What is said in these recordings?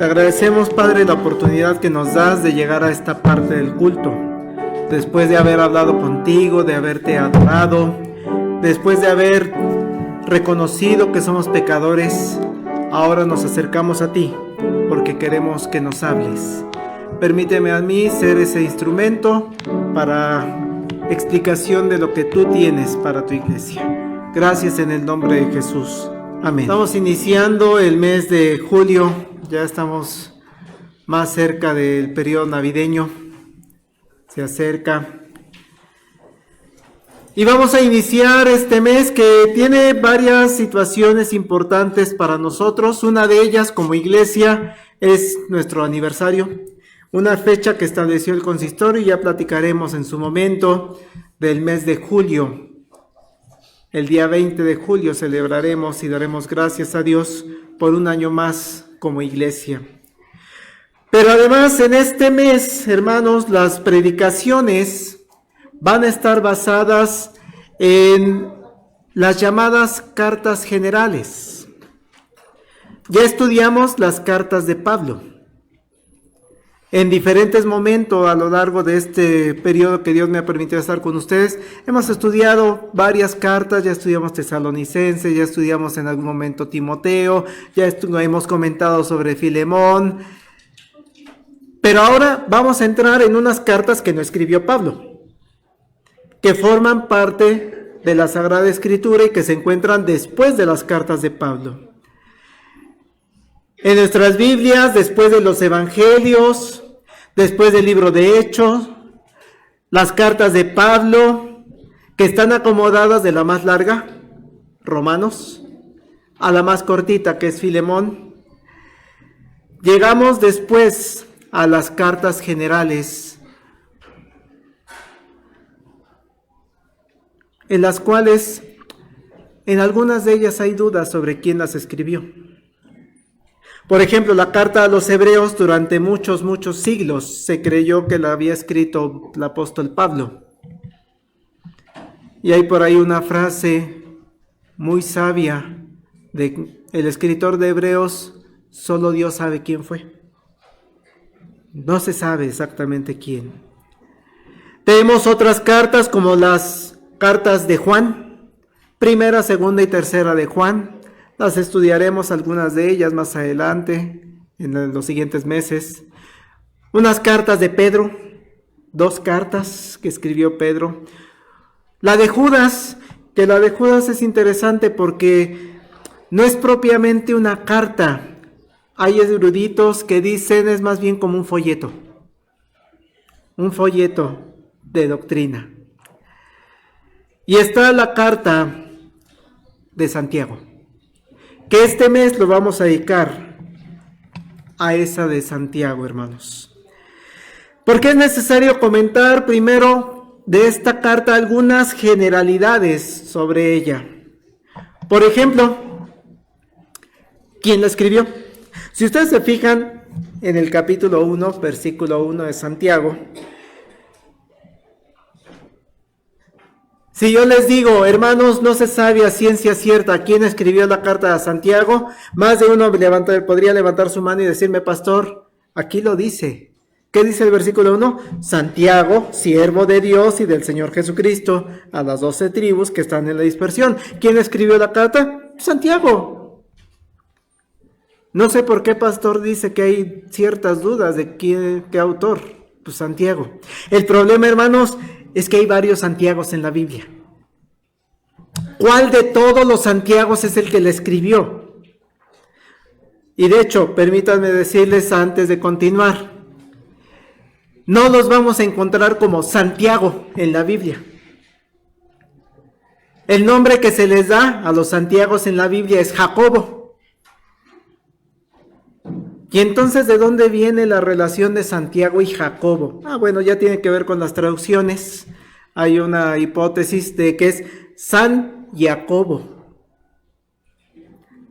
agradecemos, Padre, la oportunidad que nos das de llegar a esta parte del culto. Después de haber hablado contigo, de haberte adorado, después de haber reconocido que somos pecadores, ahora nos acercamos a ti porque queremos que nos hables. Permíteme a mí ser ese instrumento para explicación de lo que tú tienes para tu iglesia. Gracias en el nombre de Jesús. Amén. Estamos iniciando el mes de julio, ya estamos más cerca del periodo navideño, se acerca. Y vamos a iniciar este mes que tiene varias situaciones importantes para nosotros. Una de ellas como iglesia es nuestro aniversario, una fecha que estableció el consistorio y ya platicaremos en su momento del mes de julio. El día 20 de julio celebraremos y daremos gracias a Dios por un año más como iglesia. Pero además en este mes, hermanos, las predicaciones van a estar basadas en las llamadas cartas generales. Ya estudiamos las cartas de Pablo. En diferentes momentos a lo largo de este periodo que Dios me ha permitido estar con ustedes, hemos estudiado varias cartas, ya estudiamos Tesalonicenses, ya estudiamos en algún momento Timoteo, ya hemos comentado sobre Filemón, pero ahora vamos a entrar en unas cartas que no escribió Pablo, que forman parte de la Sagrada Escritura y que se encuentran después de las cartas de Pablo. En nuestras Biblias, después de los Evangelios, después del libro de Hechos, las cartas de Pablo, que están acomodadas de la más larga, Romanos, a la más cortita, que es Filemón. Llegamos después a las cartas generales, en las cuales, en algunas de ellas hay dudas sobre quién las escribió. Por ejemplo, la carta a los Hebreos durante muchos siglos se creyó que la había escrito el apóstol Pablo. Y hay por ahí una frase muy sabia de el escritor de Hebreos, solo Dios sabe quién fue. No se sabe exactamente quién. Tenemos otras cartas como las cartas de Juan, primera, segunda y tercera de Juan. Las estudiaremos algunas de ellas más adelante, en los siguientes meses. Unas cartas de Pedro, 2 cartas que escribió Pedro. La de Judas, que la de Judas es interesante porque no es propiamente una carta. Hay eruditos que dicen es más bien como un folleto de doctrina. Y está la carta de Santiago, que este mes lo vamos a dedicar a esa de Santiago, hermanos. Porque es necesario comentar primero de esta carta algunas generalidades sobre ella. Por ejemplo, ¿quién la escribió? Si ustedes se fijan en el capítulo 1, versículo 1 de Santiago, si yo les digo, hermanos, no se sabe a ciencia cierta quién escribió la carta a Santiago, más de uno podría levantar su mano y decirme, pastor, aquí lo dice. ¿Qué dice el versículo 1? Santiago, siervo de Dios y del Señor Jesucristo, a las 12 tribus que están en la dispersión. ¿Quién escribió la carta? Santiago. No sé por qué pastor dice que hay ciertas dudas de qué autor. Pues Santiago. El problema, hermanos, es que hay varios Santiagos en la Biblia. ¿Cuál de todos los Santiagos es el que le escribió? Y de hecho, permítanme decirles antes de continuar, no los vamos a encontrar como Santiago en la Biblia. El nombre que se les da a los Santiagos en la Biblia es Jacobo. Y entonces, ¿de dónde viene la relación de Santiago y Jacobo? Bueno, ya tiene que ver con las traducciones. Hay una hipótesis de que es San Jacobo.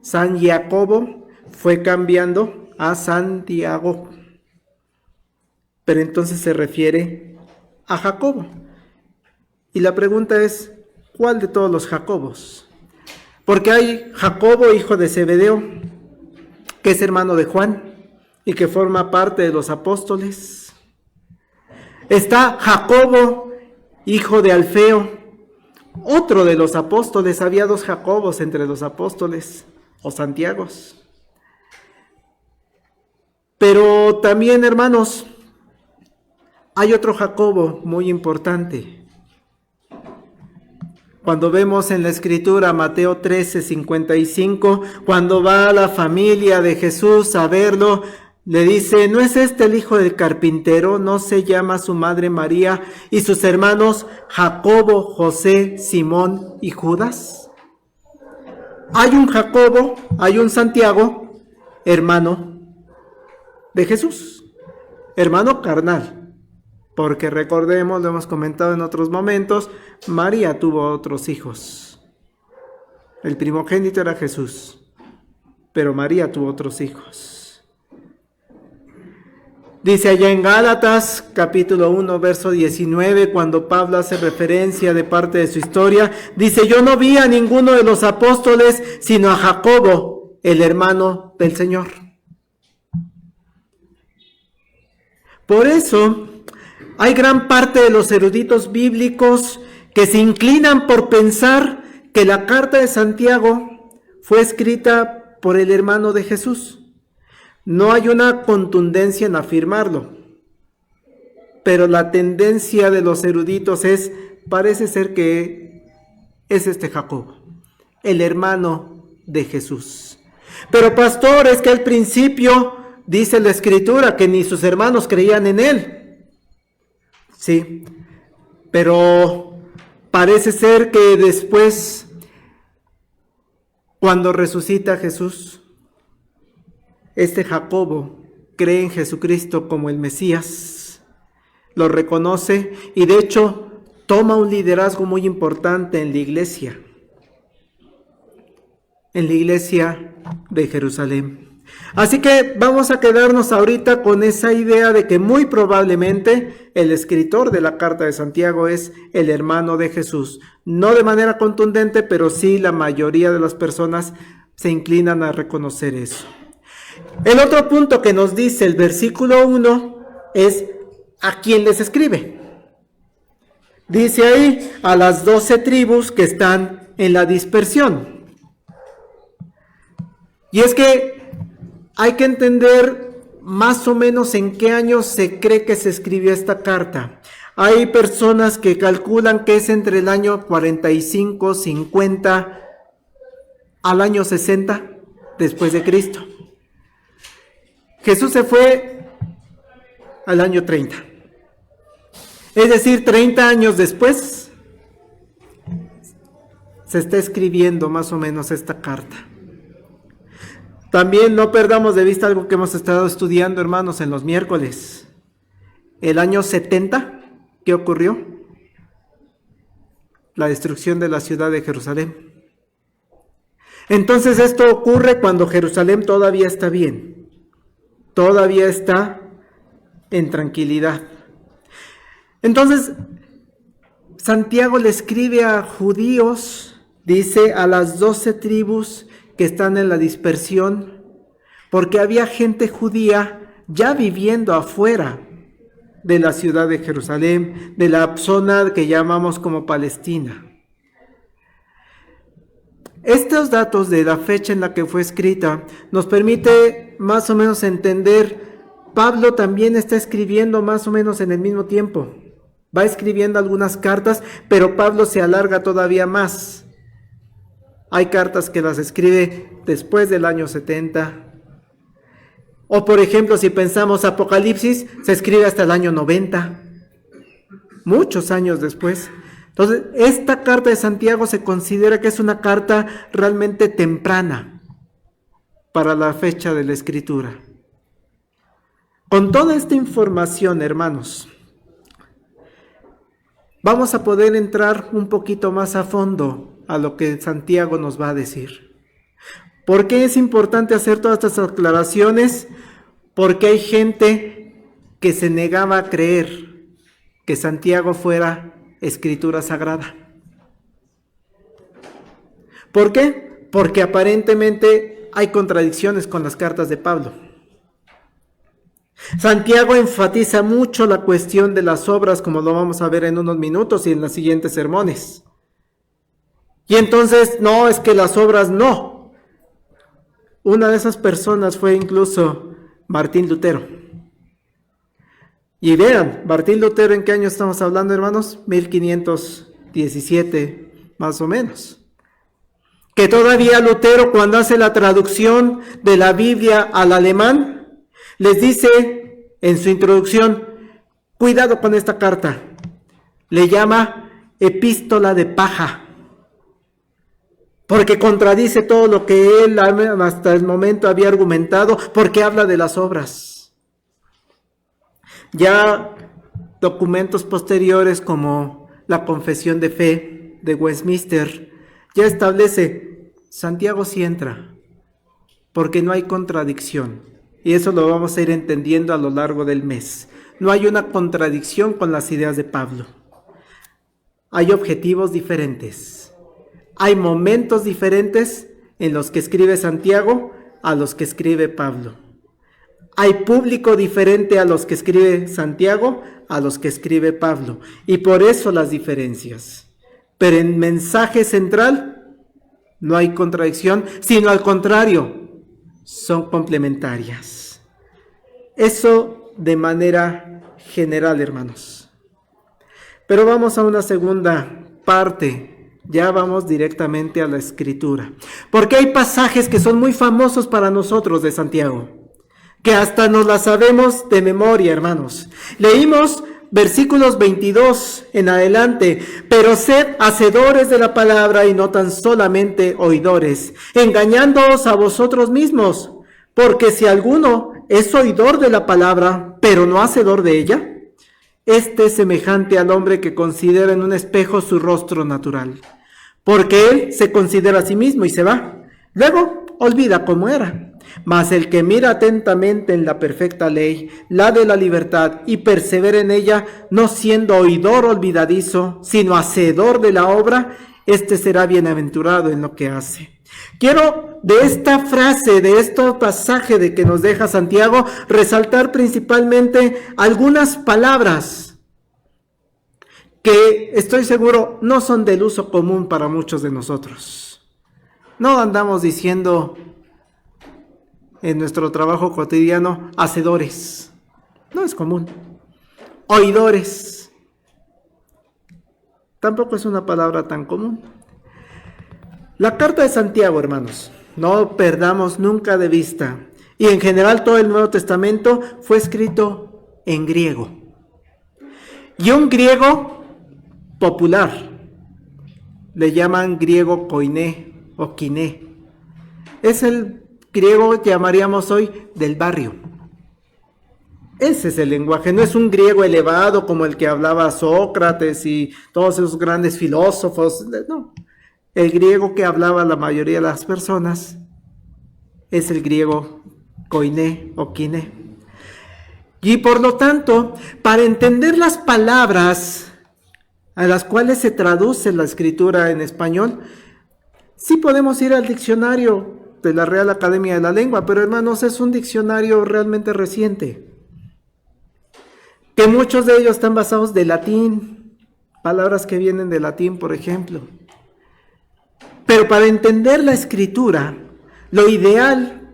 San Jacobo fue cambiando a Santiago, pero entonces se refiere a Jacobo. Y la pregunta es, ¿cuál de todos los Jacobos? Porque hay Jacobo, hijo de Zebedeo, que es hermano de Juan, y que forma parte de los apóstoles. Está Jacobo, hijo de Alfeo, otro de los apóstoles. Había 2 Jacobos entre los apóstoles, o Santiagos. Pero también, hermanos, hay otro Jacobo muy importante. Cuando vemos en la Escritura, Mateo 13:55, cuando va la familia de Jesús a verlo, le dice: ¿no es este el hijo del carpintero? ¿No se llama su madre María y sus hermanos Jacobo, José, Simón y Judas? Hay un Jacobo, hay un Santiago, hermano de Jesús, hermano carnal, porque recordemos, lo hemos comentado en otros momentos, María tuvo otros hijos. El primogénito era Jesús, pero María tuvo otros hijos. Dice allá en Gálatas, capítulo 1, verso 19, cuando Pablo hace referencia de parte de su historia, dice: yo no vi a ninguno de los apóstoles, sino a Jacobo, el hermano del Señor. Por eso, hay gran parte de los eruditos bíblicos que se inclinan por pensar que la carta de Santiago fue escrita por el hermano de Jesús. No hay una contundencia en afirmarlo, pero la tendencia de los eruditos parece ser que es este Jacobo, el hermano de Jesús. Pero pastor, es que al principio dice la Escritura que ni sus hermanos creían en él. Sí, pero parece ser que después, cuando resucita Jesús, este Jacobo cree en Jesucristo como el Mesías, lo reconoce y de hecho toma un liderazgo muy importante en la iglesia de Jerusalén. Así que vamos a quedarnos ahorita con esa idea de que muy probablemente el escritor de la carta de Santiago es el hermano de Jesús. No de manera contundente, pero sí la mayoría de las personas se inclinan a reconocer eso. El otro punto que nos dice el versículo 1 es a quién les escribe. Dice ahí a las 12 tribus que están en la dispersión. Y es que hay que entender más o menos en qué año se cree que se escribió esta carta. Hay personas que calculan que es entre el año 45, 50 al año 60 después de Cristo. Jesús se fue al año 30. Es decir, 30 años después se está escribiendo más o menos esta carta. También no perdamos de vista algo que hemos estado estudiando, hermanos, en los miércoles. El año 70, ¿qué ocurrió? La destrucción de la ciudad de Jerusalén. Entonces esto ocurre cuando Jerusalén todavía está bien, todavía está en tranquilidad. Entonces, Santiago le escribe a judíos, dice a las 12 tribus que están en la dispersión, porque había gente judía ya viviendo afuera de la ciudad de Jerusalén, de la zona que llamamos como Palestina. Estos datos de la fecha en la que fue escrita nos permite más o menos entender, Pablo también está escribiendo más o menos en el mismo tiempo. Va escribiendo algunas cartas, pero Pablo se alarga todavía más. Hay cartas que las escribe después del año 70. O por ejemplo, si pensamos Apocalipsis, se escribe hasta el año 90. Muchos años después. Entonces, esta carta de Santiago se considera que es una carta realmente temprana para la fecha de la escritura. Con toda esta información, hermanos, vamos a poder entrar un poquito más a fondo a lo que Santiago nos va a decir. ¿Por qué es importante hacer todas estas aclaraciones? Porque hay gente que se negaba a creer que Santiago fuera escritura sagrada. ¿Por qué? Porque aparentemente hay contradicciones con las cartas de Pablo. Santiago enfatiza mucho la cuestión de las obras, como lo vamos a ver en unos minutos y en los siguientes sermones. Y entonces, no, es que las obras no. Una de esas personas fue incluso Martín Lutero. Y vean, Martín Lutero, ¿en qué año estamos hablando, hermanos? 1517, más o menos. Que todavía Lutero, cuando hace la traducción de la Biblia al alemán, les dice en su introducción, cuidado con esta carta, le llama epístola de paja, porque contradice todo lo que él hasta el momento había argumentado, porque habla de las obras. Ya documentos posteriores como la Confesión de Fe de Westminster ya establece, Santiago sí entra, porque no hay contradicción. Y eso lo vamos a ir entendiendo a lo largo del mes. No hay una contradicción con las ideas de Pablo. Hay objetivos diferentes. Hay momentos diferentes en los que escribe Santiago a los que escribe Pablo. Hay público diferente a los que escribe Santiago a los que escribe Pablo. Y por eso las diferencias. Pero en mensaje central no hay contradicción, sino al contrario, son complementarias. Eso de manera general, hermanos. Pero vamos a una segunda parte. Ya vamos directamente a la Escritura. Porque hay pasajes que son muy famosos para nosotros de Santiago, que hasta nos las sabemos de memoria, hermanos. Leímos versículos 22 en adelante, pero sed hacedores de la palabra y no tan solamente oidores, engañándoos a vosotros mismos, porque si alguno es oidor de la palabra, pero no hacedor de ella, este es semejante al hombre que considera en un espejo su rostro natural, porque él se considera a sí mismo y se va, luego olvida cómo era. Mas el que mira atentamente en la perfecta ley, la de la libertad, y persevera en ella, no siendo oidor olvidadizo, sino hacedor de la obra, este será bienaventurado en lo que hace. Quiero de esta frase, de este pasaje de que nos deja Santiago, resaltar principalmente algunas palabras que estoy seguro no son del uso común para muchos de nosotros. No andamos diciendo en nuestro trabajo cotidiano, hacedores. No es común. Oidores. Tampoco es una palabra tan común. La carta de Santiago, hermanos, no perdamos nunca de vista. Y en general todo el Nuevo Testamento fue escrito en griego. Y un griego popular. Le llaman griego koiné o kiné. Es el griego llamaríamos hoy del barrio. Ese es el lenguaje, no es un griego elevado como el que hablaba Sócrates y todos esos grandes filósofos, no. El griego que hablaba la mayoría de las personas es el griego koiné o kiné. Y por lo tanto, para entender las palabras a las cuales se traduce la escritura en español, sí podemos ir al diccionario de la Real Academia de la Lengua, pero hermanos, es un diccionario realmente reciente, que muchos de ellos están basados de latín, palabras que vienen de latín, por ejemplo. Pero para entender la escritura, lo ideal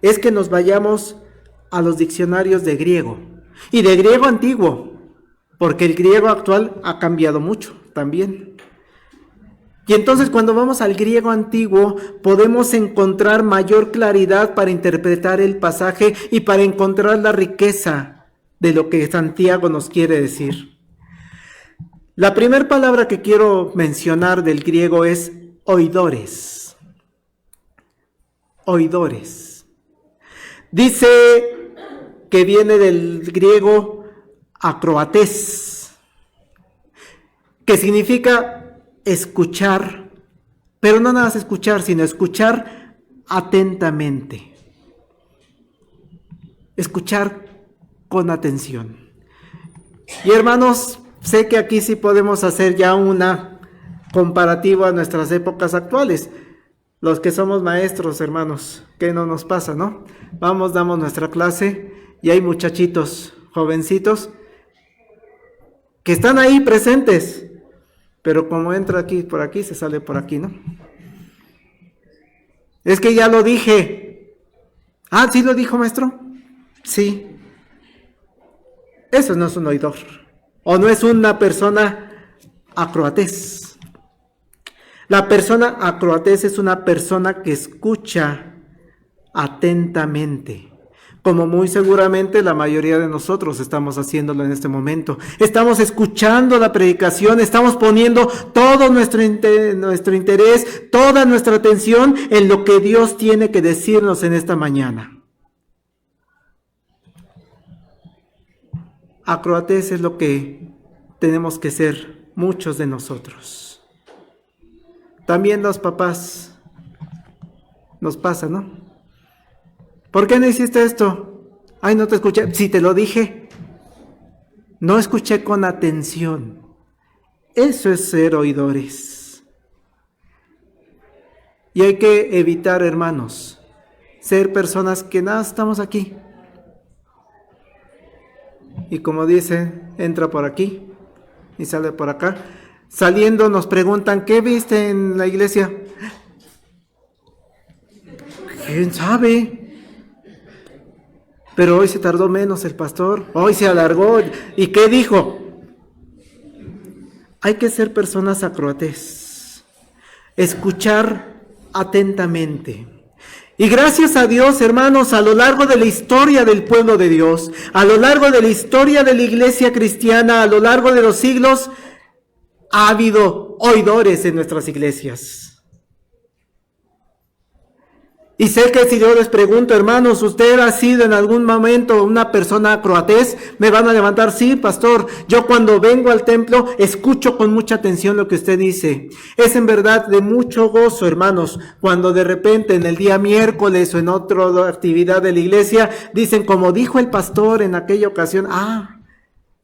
es que nos vayamos a los diccionarios de griego, y de griego antiguo, porque el griego actual ha cambiado mucho también. Y entonces cuando vamos al griego antiguo podemos encontrar mayor claridad para interpretar el pasaje y para encontrar la riqueza de lo que Santiago nos quiere decir. La primera palabra que quiero mencionar del griego es oidores. Oidores. Dice que viene del griego acroates, que significa escuchar, pero no nada más escuchar, sino escuchar atentamente. Escuchar con atención. Y hermanos, sé que aquí sí podemos hacer ya una comparativa a nuestras épocas actuales. Los que somos maestros, hermanos, ¿qué no nos pasa, no? Vamos, damos nuestra clase Y hay muchachitos, jovencitos, que están ahí presentes, pero como entra aquí por aquí, se sale por aquí, ¿no? Es que ya lo dije. Ah, ¿sí lo dijo, maestro? Sí. Eso no es un oidor. O no es una persona acroatés. La persona acroatés es una persona que escucha atentamente, como muy seguramente la mayoría de nosotros estamos haciéndolo en este momento. Estamos escuchando la predicación, estamos poniendo todo nuestro interés, toda nuestra atención en lo que Dios tiene que decirnos en esta mañana. Acroatés es lo que tenemos que ser muchos de nosotros. También los papás nos pasa, ¿no? ¿Por qué no hiciste esto? Ay, no te escuché. Si te lo dije, no escuché con atención. Eso es ser oidores. Y hay que evitar, hermanos, ser personas que nada, estamos aquí. Y como dice, entra por aquí y sale por acá. Saliendo nos preguntan, ¿qué viste en la iglesia? ¿Quién sabe? Pero hoy se tardó menos el pastor, hoy se alargó. ¿Y qué dijo? Hay que ser personas acroatés, escuchar atentamente. Y gracias a Dios, hermanos, a lo largo de la historia del pueblo de Dios, a lo largo de la historia de la iglesia cristiana, a lo largo de los siglos, ha habido oidores en nuestras iglesias. Y sé que si yo les pregunto, hermanos, ¿usted ha sido en algún momento una persona acroatés? Me van a levantar, sí, pastor. Yo cuando vengo al templo escucho con mucha atención lo que usted dice. Es en verdad de mucho gozo, hermanos, cuando de repente en el día miércoles o en otra actividad de la iglesia dicen, como dijo el pastor en aquella ocasión,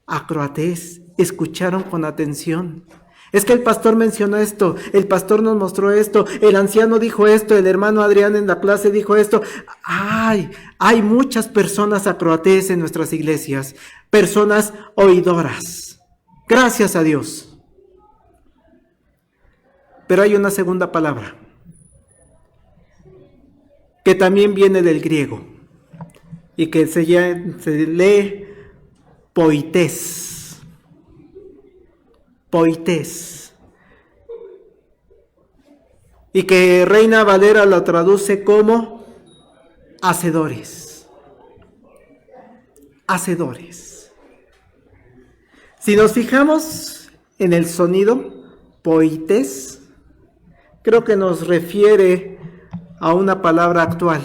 acroatés, escucharon con atención. Es que el pastor mencionó esto, el pastor nos mostró esto, el anciano dijo esto, el hermano Adrián en la clase dijo esto. Hay muchas personas acroatés en nuestras iglesias, personas oidoras. Gracias a Dios. Pero hay una segunda palabra, que también viene del griego, y que se lee poités. Poités. Y que Reina Valera lo traduce como hacedores. Hacedores. Si nos fijamos en el sonido, poités, creo que nos refiere a una palabra actual.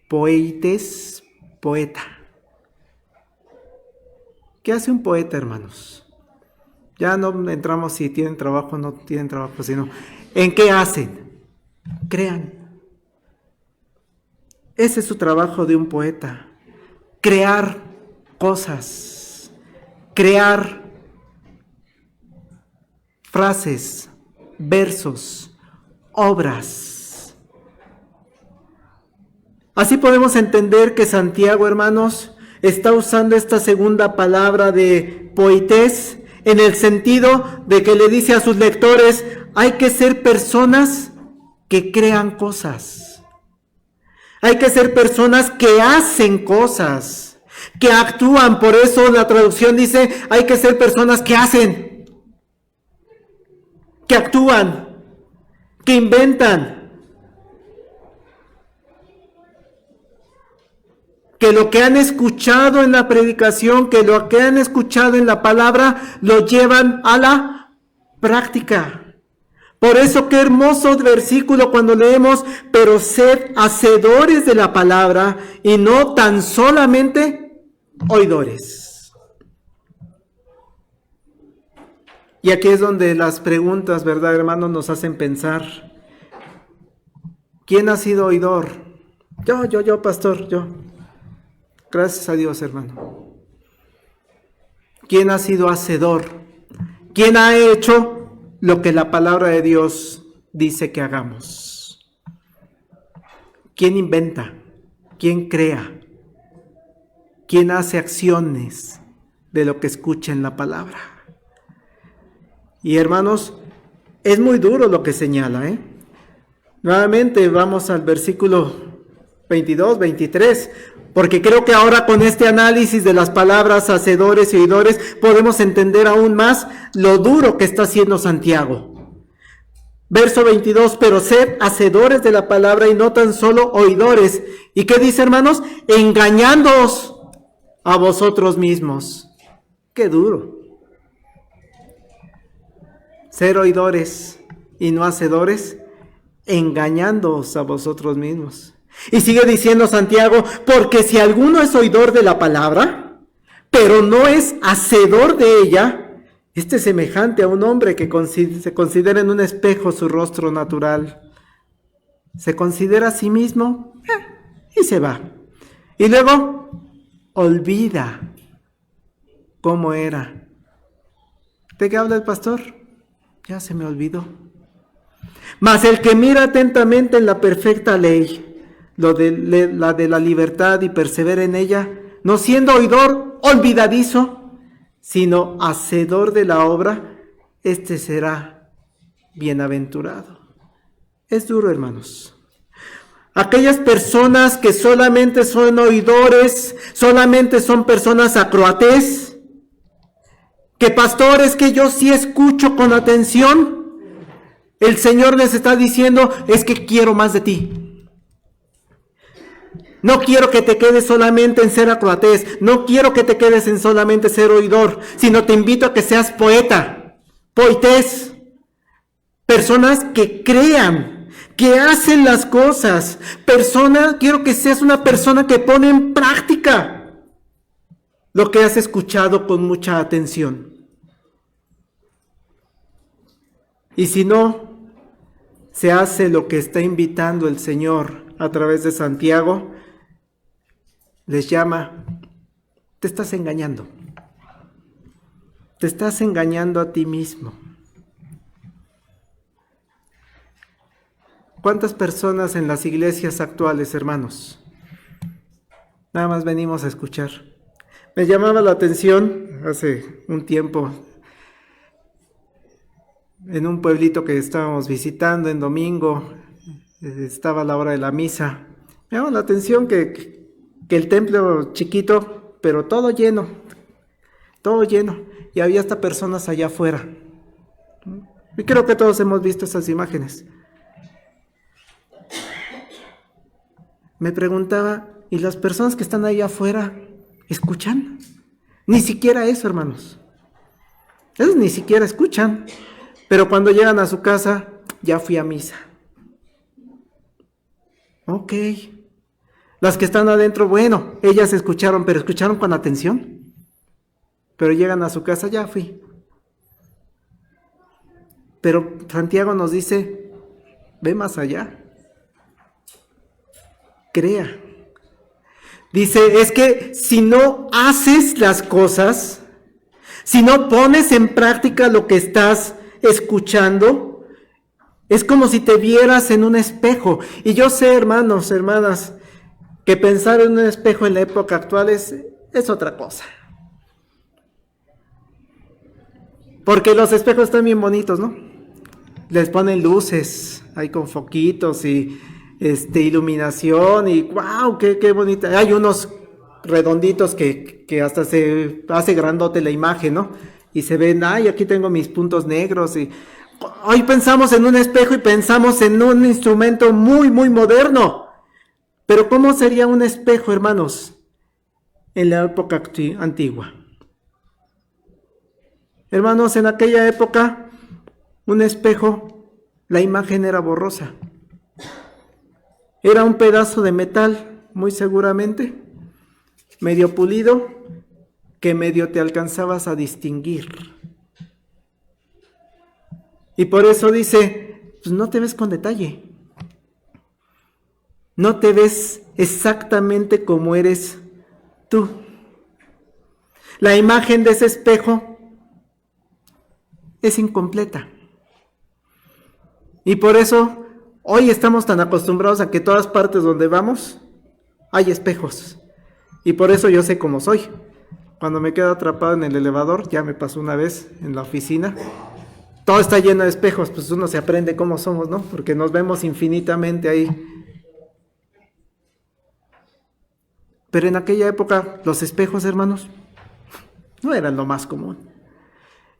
Poites, poeta. ¿Qué hace un poeta, hermanos? Ya no entramos si tienen trabajo o no tienen trabajo, sino ¿en qué hacen? Crean. Ese es su trabajo de un poeta. Crear cosas. Crear frases, versos, obras. Así podemos entender que Santiago, hermanos, está usando esta segunda palabra de poités en el sentido de que le dice a sus lectores, hay que ser personas que crean cosas. Hay que ser personas que hacen cosas, que actúan. Por eso la traducción dice, hay que ser personas que hacen, que actúan, que inventan. Que lo que han escuchado en la predicación, que lo que han escuchado en la palabra, lo llevan a la práctica. Por eso qué hermoso versículo cuando leemos, pero sed hacedores de la palabra y no tan solamente oidores. Y aquí es donde las preguntas, ¿verdad, hermanos?, nos hacen pensar. ¿Quién ha sido oidor? Yo, pastor, yo. Gracias a Dios, hermano. ¿Quién ha sido hacedor? ¿Quién ha hecho lo que la palabra de Dios dice que hagamos? ¿Quién inventa? ¿Quién crea? quien hace acciones de lo que escucha en la palabra. Y hermanos, es muy duro lo que señala, ¿eh? Nuevamente vamos al versículo 22, 23, porque creo que ahora con este análisis de las palabras hacedores y oidores podemos entender aún más lo duro que está haciendo Santiago. Verso 22, pero sed hacedores de la palabra y no tan solo oidores. ¿Y qué dice, hermanos? Engañándoos a vosotros mismos. Qué duro. Ser oidores y no hacedores, engañándoos a vosotros mismos. Y sigue diciendo Santiago, porque si alguno es oidor de la palabra, pero no es hacedor de ella, este es semejante a un hombre que se considera en un espejo su rostro natural. Se considera a sí mismo y se va. Y luego olvida cómo era. ¿De qué habla el pastor? Ya se me olvidó. Mas el que mira atentamente en la perfecta ley, la de la libertad, y persevera en ella, no siendo oidor olvidadizo, sino hacedor de la obra, este será bienaventurado. Es duro, hermanos. Aquellas personas que solamente son oidores, solamente son personas acroatés, que pastores que yo sí escucho con atención, el Señor les está diciendo, es que quiero más de ti. No quiero que te quedes solamente en ser acroatés, no quiero que te quedes en solamente ser oidor, sino te invito a que seas poeta, poetés, personas que crean, que hacen las cosas, quiero que seas una persona que pone en práctica lo que has escuchado con mucha atención. Y si no se hace lo que está invitando el Señor a través de Santiago, les llama, te estás engañando. Te estás engañando a ti mismo. ¿Cuántas personas en las iglesias actuales, hermanos? Nada más venimos a escuchar. Me llamaba la atención hace un tiempo en un pueblito que estábamos visitando en domingo, estaba la hora de la misa. Me llamaba la atención que el templo chiquito, pero todo lleno, y había hasta personas allá afuera. Y creo que todos hemos visto esas imágenes. Me preguntaba, ¿y las personas que están ahí afuera escuchan? Ni siquiera eso, hermanos. Ellos ni siquiera escuchan, pero cuando llegan a su casa, ya fui a misa. Ok. Las que están adentro, bueno, ellas escucharon, pero escucharon con atención. Pero llegan a su casa, ya fui. Pero Santiago nos dice, ve más allá. Crea. Dice, es que si no haces las cosas, si no pones en práctica lo que estás escuchando, es como si te vieras en un espejo. Y yo sé, hermanos, hermanas, que pensar en un espejo en la época actual es otra cosa. Porque los espejos están bien bonitos, ¿no? Les ponen luces, ahí con foquitos y iluminación y ¡wow! ¡Qué bonita! Hay unos redonditos que hasta se hace grandote la imagen, ¿no? Y se ven, ¡ay! Aquí tengo mis puntos negros. Y hoy pensamos en un espejo y pensamos en un instrumento muy, muy moderno. Pero ¿cómo sería un espejo, hermanos, en la época antigua? Hermanos, en aquella época, un espejo, la imagen era borrosa. Era un pedazo de metal, muy seguramente, medio pulido, que medio te alcanzabas a distinguir. Y por eso dice, pues no te ves con detalle. No te ves exactamente como eres tú. La imagen de ese espejo es incompleta. Y por eso hoy estamos tan acostumbrados a que todas partes donde vamos hay espejos. Y por eso yo sé cómo soy. Cuando me quedo atrapado en el elevador, ya me pasó una vez en la oficina, todo está lleno de espejos, pues uno se aprende cómo somos, ¿no? Porque nos vemos infinitamente ahí. Pero en aquella época, los espejos, hermanos, no eran lo más común.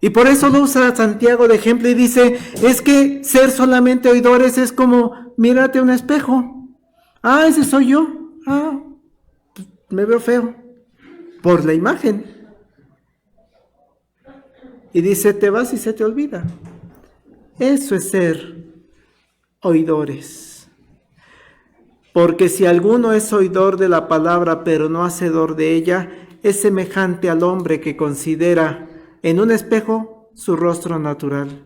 Y por eso lo usa Santiago de ejemplo y dice, es que ser solamente oidores es como, mírate un espejo. Ah, ese soy yo. Ah, pues me veo feo. Por la imagen. Y dice, te vas y se te olvida. Eso es ser oidores. Porque si alguno es oidor de la palabra, pero no hacedor de ella, es semejante al hombre que considera en un espejo su rostro natural.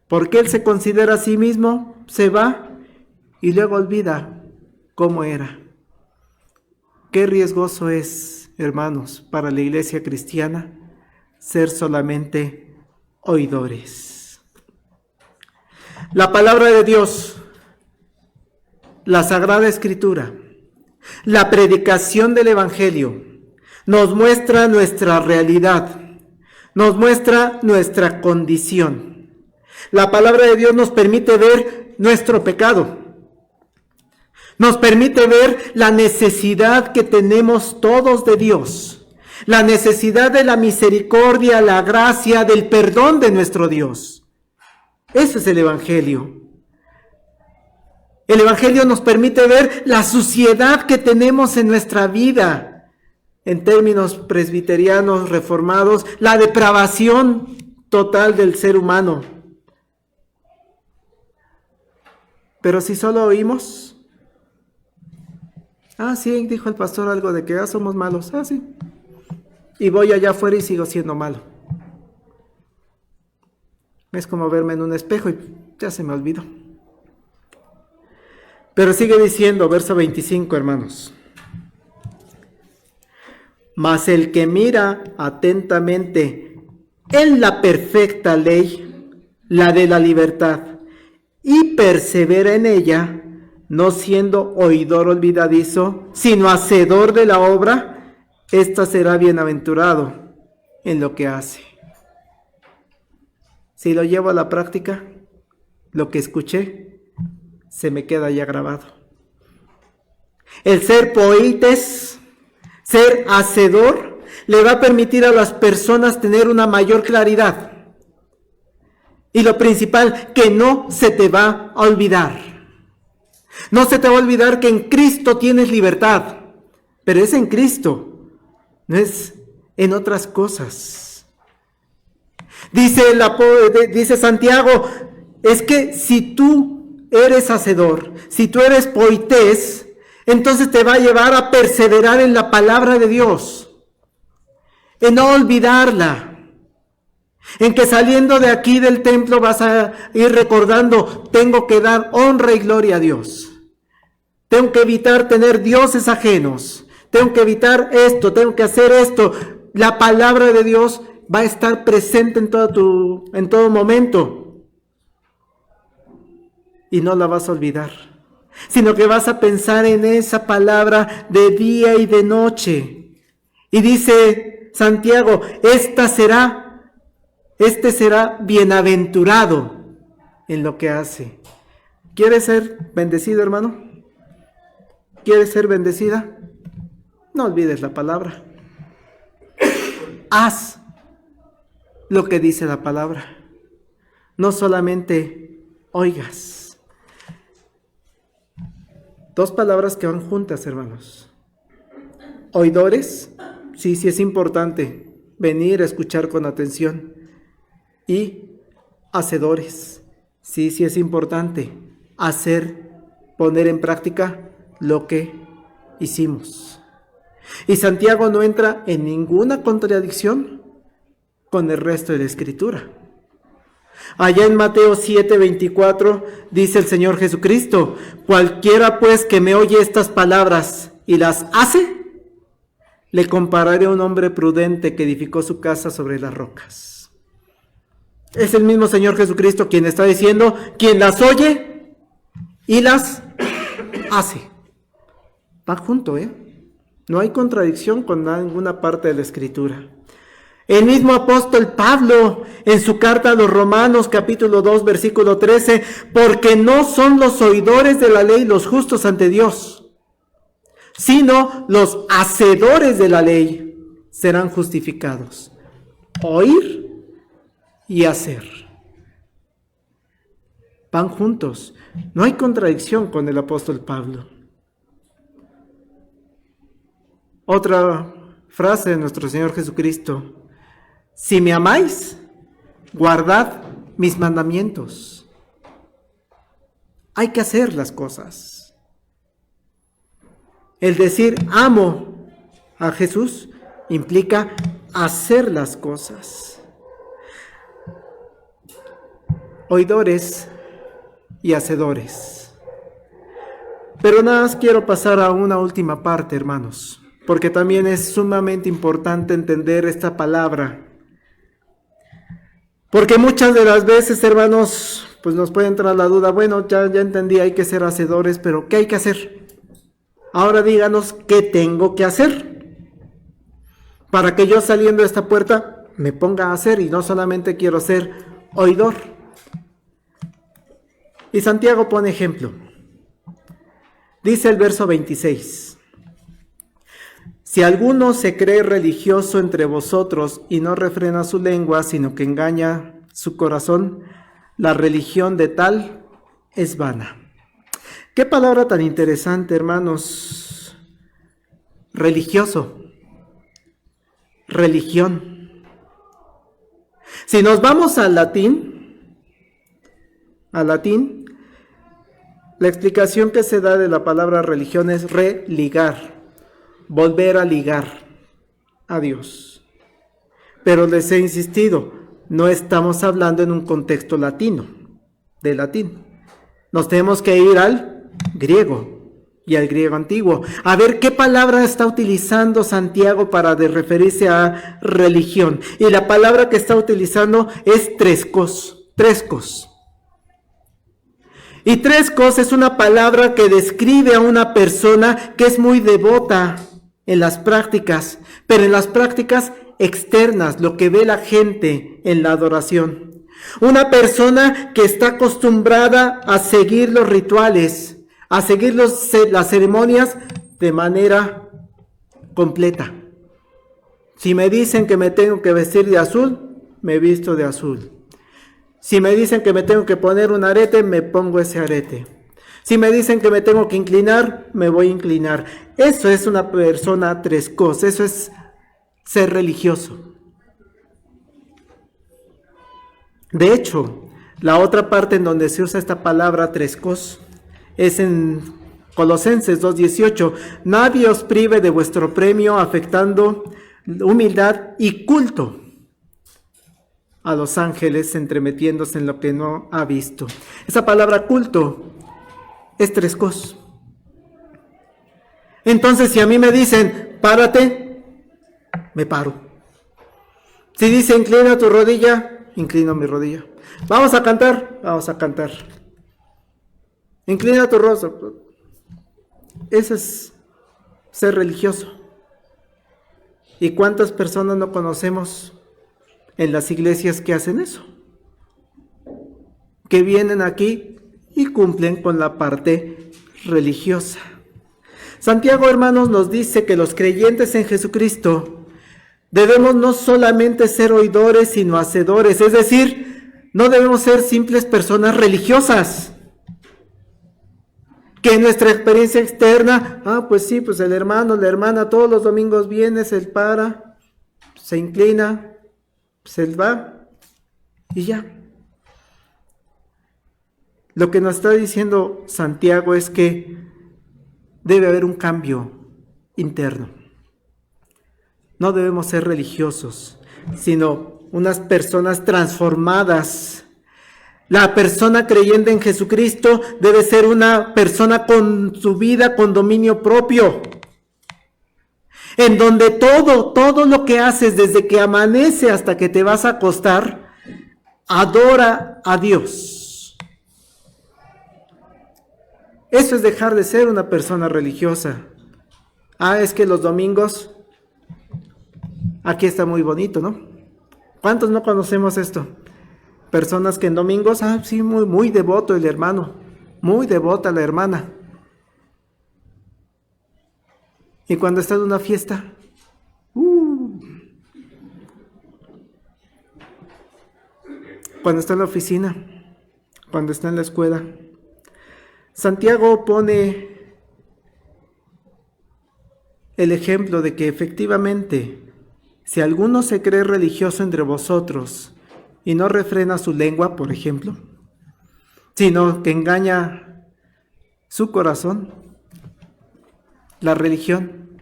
Porque él se considera a sí mismo, se va y luego olvida cómo era. Qué riesgoso es, hermanos, para la iglesia cristiana ser solamente oidores. La palabra de Dios, la Sagrada Escritura, la predicación del Evangelio, nos muestra nuestra realidad, nos muestra nuestra condición. La palabra de Dios nos permite ver nuestro pecado, nos permite ver la necesidad que tenemos todos de Dios, la necesidad de la misericordia, la gracia, del perdón de nuestro Dios. Ese es el Evangelio. El Evangelio nos permite ver la suciedad que tenemos en nuestra vida, en términos presbiterianos reformados, la depravación total del ser humano. Pero si solo oímos, sí, dijo el pastor algo de que somos malos, sí, y voy allá afuera y sigo siendo malo. Es como verme en un espejo y ya se me olvidó. Pero sigue diciendo, verso 25, hermanos. Mas el que mira atentamente en la perfecta ley, la de la libertad, y persevera en ella, no siendo oidor olvidadizo, sino hacedor de la obra, ésta será bienaventurado en lo que hace. Si lo llevo a la práctica, lo que escuché se me queda ya grabado. El ser poites, ser hacedor, le va a permitir a las personas tener una mayor claridad. Y lo principal, que no se te va a olvidar. No se te va a olvidar que en Cristo tienes libertad, pero es en Cristo, no es en otras cosas. Dice Santiago, es que si tú eres hacedor, si tú eres poités, entonces te va a llevar a perseverar en la palabra de Dios, en no olvidarla, en que saliendo de aquí del templo vas a ir recordando, tengo que dar honra y gloria a Dios. Tengo que evitar tener dioses ajenos. Tengo que evitar esto, tengo que hacer esto. La palabra de Dios va a estar presente en todo momento. Y no la vas a olvidar, sino que vas a pensar en esa palabra de día y de noche. Y dice Santiago, este será bienaventurado en lo que hace. ¿Quieres ser bendecido, hermano? ¿Quieres ser bendecida? No olvides la palabra. Haz lo que dice la palabra. No solamente oigas. Dos palabras que van juntas, hermanos. Oidores, sí es importante venir a escuchar con atención. Y hacedores, sí es importante poner en práctica lo que hicimos. Y Santiago no entra en ninguna contradicción con el resto de la Escritura. Allá en Mateo 7:24 dice el Señor Jesucristo, cualquiera pues que me oye estas palabras y las hace, le compararé a un hombre prudente que edificó su casa sobre las rocas. Es el mismo Señor Jesucristo quien está diciendo, quien las oye y las hace. Va junto, No hay contradicción con ninguna parte de la Escritura. El mismo apóstol Pablo, en su carta a los Romanos, capítulo 2, versículo 13, porque no son los oidores de la ley los justos ante Dios, sino los hacedores de la ley serán justificados. Oír y hacer van juntos. No hay contradicción con el apóstol Pablo. Otra frase de nuestro Señor Jesucristo: si me amáis, guardad mis mandamientos. Hay que hacer las cosas. El decir amo a Jesús implica hacer las cosas. Oidores y hacedores. Pero nada más quiero pasar a una última parte, hermanos, porque también es sumamente importante entender esta palabra. Porque muchas de las veces, hermanos, pues nos puede entrar la duda, bueno, ya entendí, hay que ser hacedores, pero ¿qué hay que hacer? Ahora díganos qué tengo que hacer para que yo saliendo de esta puerta me ponga a hacer y no solamente quiero ser oidor. Y Santiago pone ejemplo. Dice el verso 26. Si alguno se cree religioso entre vosotros y no refrena su lengua, sino que engaña su corazón, la religión de tal es vana. Qué palabra tan interesante, hermanos. Religioso. Religión. Si nos vamos al latín, la explicación que se da de la palabra religión es religar, volver a ligar a Dios. Pero les he insistido, no estamos hablando en un contexto latino, de latín. Nos tenemos que ir al griego y al griego antiguo. A ver qué palabra está utilizando Santiago para referirse a religión. Y la palabra que está utilizando es trescos. Y trescos es una palabra que describe a una persona que es muy devota en las prácticas, pero en las prácticas externas, lo que ve la gente en la adoración. Una persona que está acostumbrada a seguir los rituales, a seguir las ceremonias de manera completa. Si me dicen que me tengo que vestir de azul, me visto de azul. Si me dicen que me tengo que poner un arete, me pongo ese arete. Si me dicen que me tengo que inclinar, me voy a inclinar. Eso es una persona trescos, eso es ser religioso. De hecho, la otra parte en donde se usa esta palabra trescos es en Colosenses 2:18. Nadie os prive de vuestro premio, afectando humildad y culto a los ángeles, entremetiéndose en lo que no ha visto. Esa palabra culto es trescos. Entonces, si a mí me dicen, párate, me paro. Si dice, inclina tu rodilla, inclino mi rodilla. Vamos a cantar, vamos a cantar. Inclina tu rostro. Eso es ser religioso. ¿Y cuántas personas no conocemos en las iglesias que hacen eso? Que vienen aquí y cumplen con la parte religiosa. Santiago, hermanos, nos dice que los creyentes en Jesucristo debemos no solamente ser oidores, sino hacedores. Es decir, no debemos ser simples personas religiosas, que en nuestra experiencia externa, pues sí, pues el hermano, la hermana, todos los domingos viene, se para, se inclina, se va y ya. Lo que nos está diciendo Santiago es que debe haber un cambio interno. No debemos ser religiosos, sino unas personas transformadas. La persona creyente en Jesucristo debe ser una persona con su vida con dominio propio, en donde todo lo que haces desde que amanece hasta que te vas a acostar, adora a Dios. Eso es dejar de ser una persona religiosa. Es que los domingos, aquí está muy bonito, ¿no? ¿Cuántos no conocemos esto? Personas que en domingos, sí, muy, muy devoto el hermano, muy devota la hermana. Y cuando está en una fiesta, cuando está en la oficina, cuando está en la escuela. Santiago pone el ejemplo de que efectivamente, si alguno se cree religioso entre vosotros y no refrena su lengua, por ejemplo, sino que engaña su corazón, la religión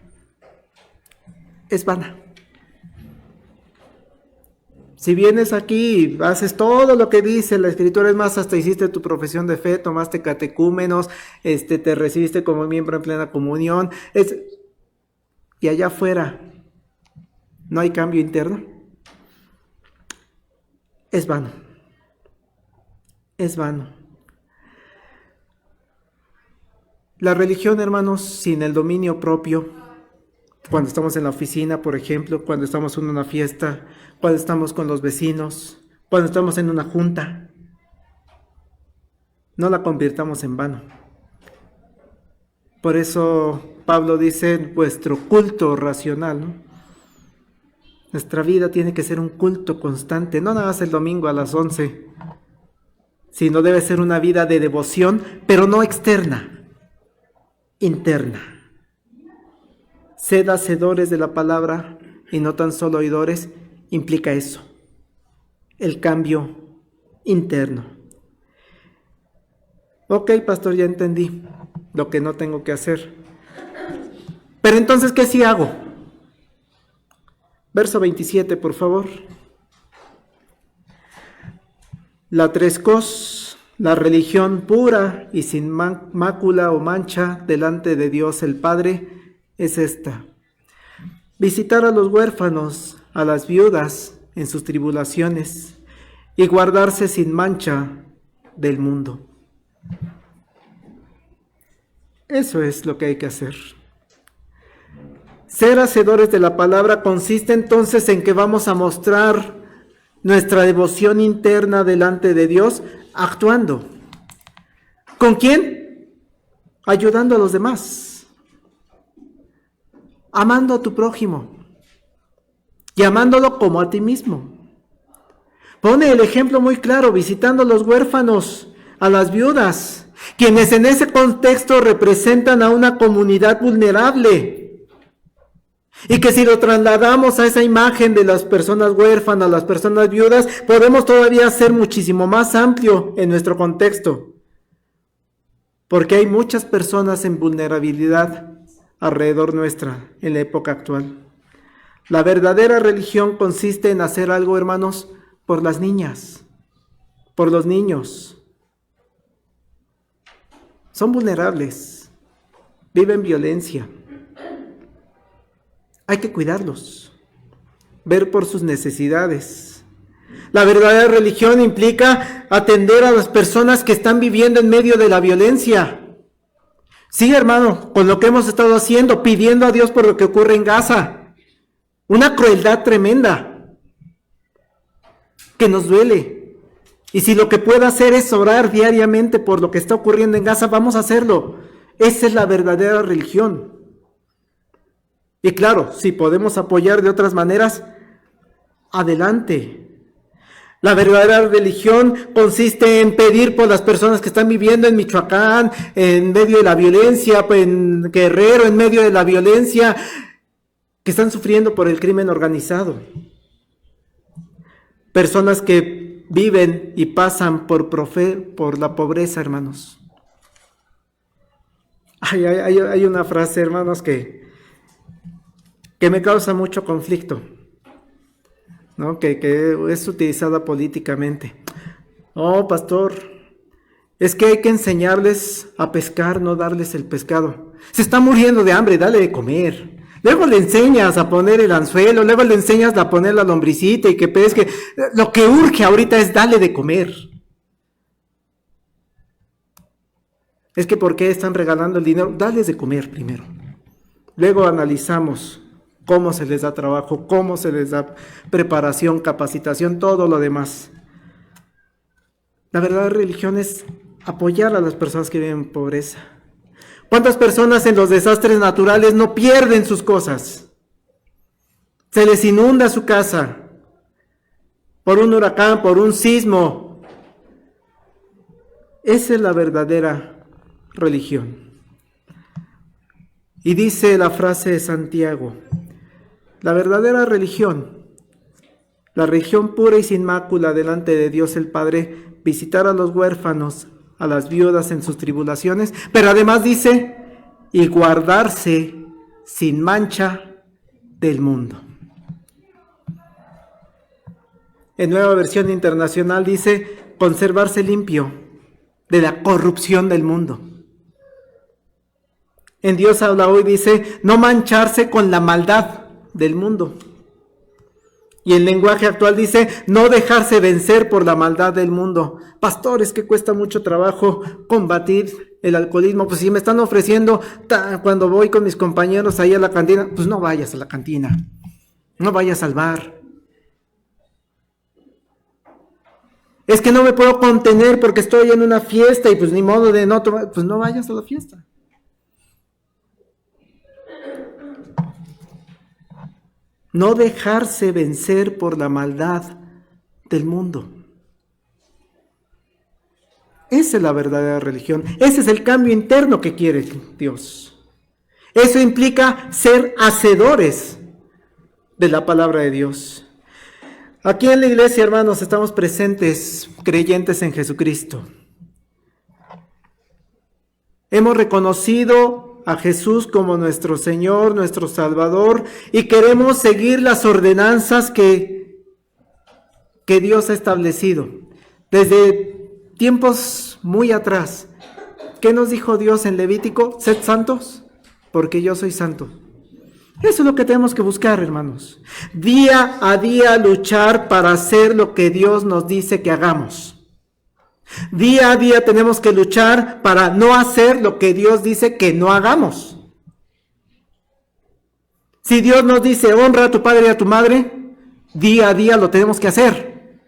es vana. Si vienes aquí y haces todo lo que dice la Escritura, es más, hasta hiciste tu profesión de fe, tomaste catecúmenos, te recibiste como miembro en plena comunión, y allá afuera no hay cambio interno, es vano. Es vano. La religión, hermanos, sin el dominio propio, cuando estamos en la oficina, por ejemplo, cuando estamos en una fiesta, cuando estamos con los vecinos, cuando estamos en una junta, no la convirtamos en vano. Por eso Pablo dice, vuestro culto racional, ¿no? Nuestra vida tiene que ser un culto constante, no nada más el domingo a las 11, sino debe ser una vida de devoción, pero no externa, interna. Sed hacedores de la palabra y no tan solo oidores, implica eso, el cambio interno. Ok, pastor, ya entendí lo que no tengo que hacer. Pero entonces, ¿qué sí hago? Verso 27, por favor. La trescos, la religión pura y sin mácula o mancha delante de Dios el Padre, es esta: visitar a los huérfanos, a las viudas en sus tribulaciones y guardarse sin mancha del mundo. Eso es lo que hay que hacer. Ser hacedores de la palabra consiste entonces en que vamos a mostrar nuestra devoción interna delante de Dios actuando. ¿Con quién? Ayudando a los demás, amando a tu prójimo y amándolo como a ti mismo. Pone el ejemplo muy claro, visitando a los huérfanos, a las viudas, quienes en ese contexto representan a una comunidad vulnerable. Y que si lo trasladamos a esa imagen de las personas huérfanas, las personas viudas, podemos todavía ser muchísimo más amplio en nuestro contexto. Porque hay muchas personas en vulnerabilidad alrededor nuestra en la época actual. La verdadera religión consiste en hacer algo, hermanos, por las niñas, por los niños. Son vulnerables, viven violencia. Hay que cuidarlos, ver por sus necesidades. La verdadera religión implica atender a las personas que están viviendo en medio de la violencia. Sí, hermano, con lo que hemos estado haciendo, pidiendo a Dios por lo que ocurre en Gaza. Una crueldad tremenda que nos duele. Y si lo que puedo hacer es orar diariamente por lo que está ocurriendo en Gaza, vamos a hacerlo. Esa es la verdadera religión. Y claro, si podemos apoyar de otras maneras, adelante. La verdadera religión consiste en pedir por las personas que están viviendo en Michoacán, en medio de la violencia, en Guerrero, en medio de la violencia, que están sufriendo por el crimen organizado. Personas que viven y pasan por la pobreza, hermanos. Hay una frase, hermanos, que me causa mucho conflicto, ¿no? Que es utilizada políticamente. Oh, pastor, es que hay que enseñarles a pescar, no darles el pescado. Se está muriendo de hambre, dale de comer. Luego le enseñas a poner el anzuelo, luego le enseñas a poner la lombricita y que pesque. Lo que urge ahorita es darle de comer. Es que ¿por qué están regalando el dinero? Dales de comer primero. Luego analizamos cómo se les da trabajo, cómo se les da preparación, capacitación, todo lo demás. La verdadera religión es apoyar a las personas que viven en pobreza. ¿Cuántas personas en los desastres naturales no pierden sus cosas? Se les inunda su casa por un huracán, por un sismo. Esa es la verdadera religión. Y dice la frase de Santiago, la verdadera religión, la religión pura y sin mácula delante de Dios el Padre, visitar a los huérfanos, a las viudas en sus tribulaciones, pero además dice, y guardarse sin mancha del mundo. En Nueva Versión Internacional dice, conservarse limpio de la corrupción del mundo. En Dios habla hoy dice, no mancharse con la maldad del mundo. Y el lenguaje actual dice, no dejarse vencer por la maldad del mundo. Pastor, es que cuesta mucho trabajo combatir el alcoholismo. Pues si me están ofreciendo, cuando voy con mis compañeros ahí a la cantina, pues no vayas a la cantina, no vayas al bar. Es que no me puedo contener porque estoy en una fiesta y pues ni modo de no tomar, pues no vayas a la fiesta. No dejarse vencer por la maldad del mundo. Esa es la verdadera religión. Ese es el cambio interno que quiere Dios. Eso implica ser hacedores de la palabra de Dios. Aquí en la iglesia, hermanos, estamos presentes, creyentes en Jesucristo. Hemos reconocido a Jesús como nuestro Señor, nuestro Salvador, y queremos seguir las ordenanzas que Dios ha establecido. Desde tiempos muy atrás, ¿qué nos dijo Dios en Levítico? Sed santos, porque yo soy santo. Eso es lo que tenemos que buscar, hermanos. Día a día luchar para hacer lo que Dios nos dice que hagamos. Día a día tenemos que luchar para no hacer lo que Dios dice que no hagamos. Si Dios nos dice, honra a tu padre y a tu madre, día a día lo tenemos que hacer.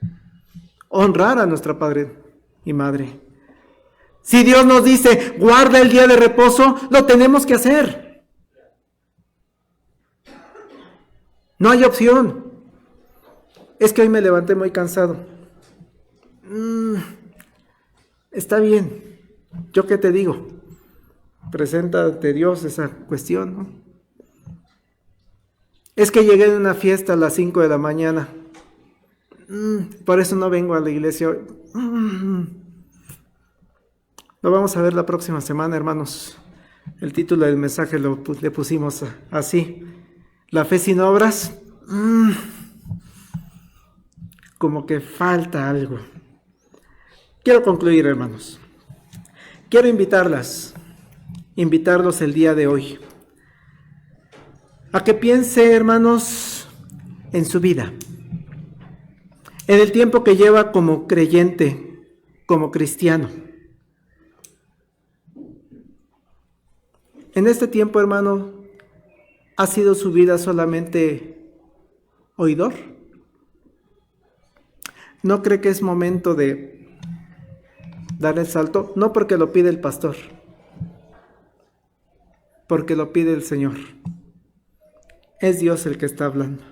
Honrar a nuestra padre y madre. Si Dios nos dice, guarda el día de reposo, lo tenemos que hacer. No hay opción. Es que hoy me levanté muy cansado. Está bien. ¿Yo qué te digo? Presenta ante Dios esa cuestión, ¿no? Es que llegué de una fiesta a las 5 de la mañana. Por eso no vengo a la iglesia hoy. Lo vamos a ver la próxima semana, hermanos. El título del mensaje le pusimos así. La fe sin obras. Como que falta algo. Quiero concluir, hermanos. Quiero invitarlos el día de hoy a que piense, hermanos, en su vida, en el tiempo que lleva como creyente, como cristiano. En este tiempo, hermano, ¿ha sido su vida solamente oidor? ¿No cree que es momento de dar el salto? No porque lo pide el pastor, porque lo pide el Señor. Es Dios el que está hablando.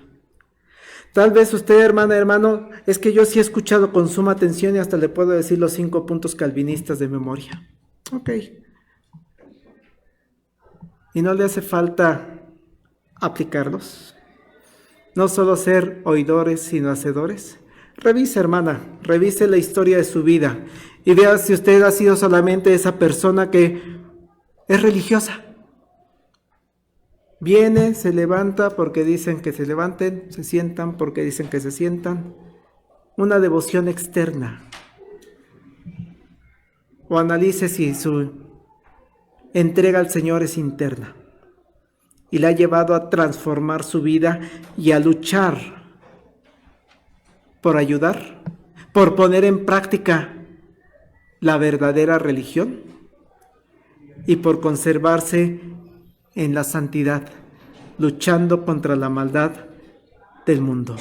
Tal vez usted, hermano, es que yo sí he escuchado con suma atención y hasta le puedo decir los 5 puntos calvinistas de memoria. Ok. ¿Y no le hace falta aplicarlos? No solo ser oidores, sino hacedores. Revise, hermana, revise la historia de su vida y vea si usted ha sido solamente esa persona que es religiosa. Viene, se levanta porque dicen que se levanten, se sientan porque dicen que se sientan. Una devoción externa. O analice si su entrega al Señor es interna y la ha llevado a transformar su vida y a luchar por ayudar, por poner en práctica la verdadera religión y por conservarse en la santidad, luchando contra la maldad del mundo.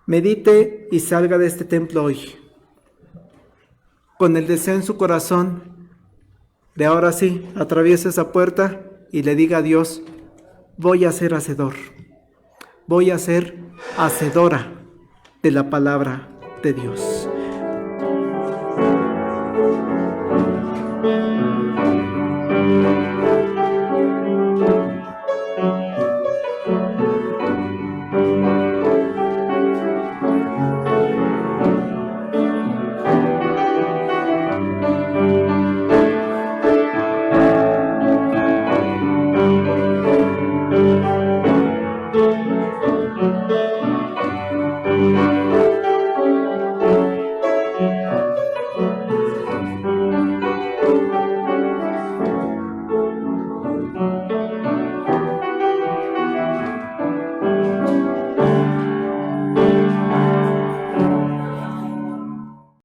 Medite y salga de este templo hoy, con el deseo en su corazón de ahora sí, atraviese esa puerta y le diga a Dios: voy a ser hacedor, voy a ser hacedora de la palabra de Dios.